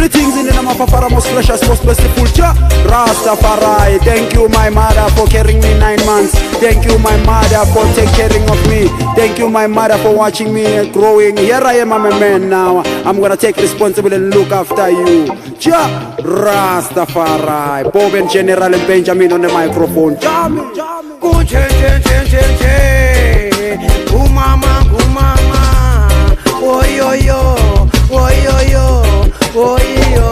The things in the name of Papa most precious, most merciful Jah Rastafari. Thank you my mother for carrying me 9 months. Thank you my mother for taking care of me. Thank you my mother for watching me growing. Here I am, I'm a man now. I'm gonna take responsibility and look after you. Jah Rastafari. Bob and General and Benjamin on the microphone. Jammy. Kumama, oyo yo, oyo yo, oyo yo,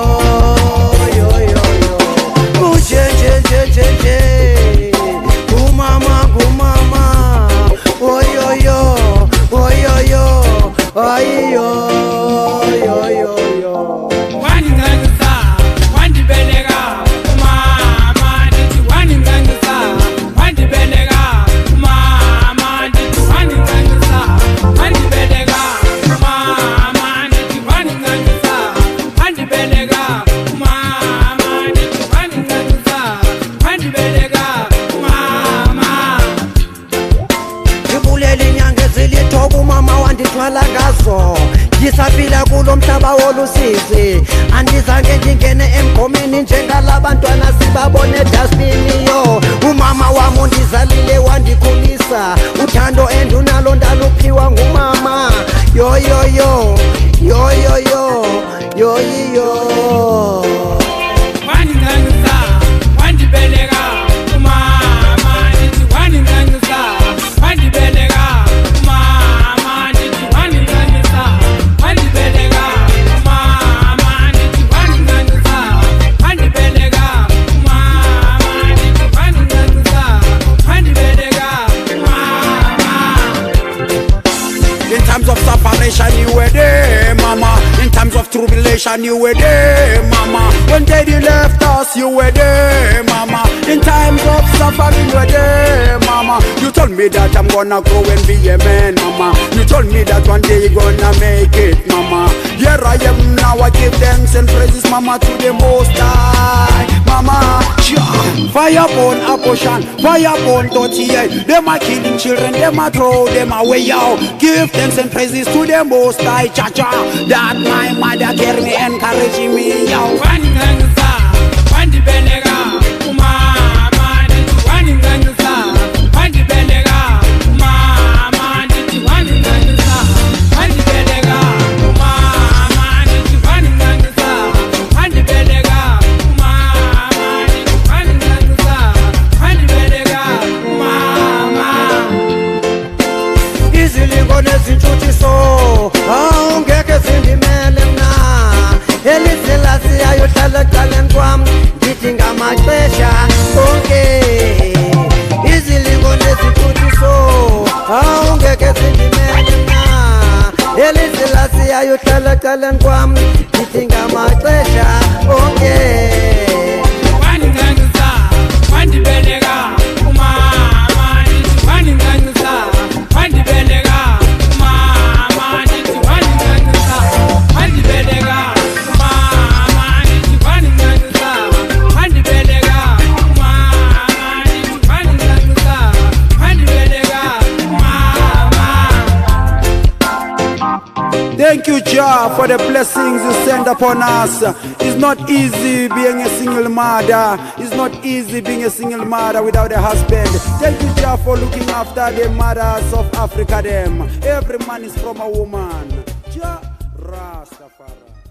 kumama, oyo yo, oyo yo. Ngisafila kulo mhlaba wolusizi andizange ngingene emgomeni njengalabantwana sibabone dustbin yo. Umama wami undizalile wandikhulisa, uthando endunalo ndaluphiwa ngumama. Yo yo yo, yo yo yo, yo yo. You were there, mama. In times of tribulation, you were there, mama. When daddy left us, you were there, mama. In times of suffering, you were there, mama. You told me that I'm gonna grow and be a man, mama. You told me that one day you're gonna make it, mama. Here I am now, I give thanks and praises, mama, to the Most High, mama. Fire burn Aposhan, fire burn 38. Them are killing children, them are throw them away, yo. Give thanks and praises to the Most High, cha-cha. That my mother carry me, encouraging me, yo. Talent kwam ngidinga maxesha onke izilingo nezithuthiso awungeke zindimele na elizilasi ayohlala talent kwam ngidinga maxesha onke. Thank you, Jah, for the blessings you send upon us. It's not easy being a single mother. It's not easy being a single mother without a husband. Thank you, Jah, for looking after the mothers of Africa. Them. Every man is from a woman. Jah Rastafari.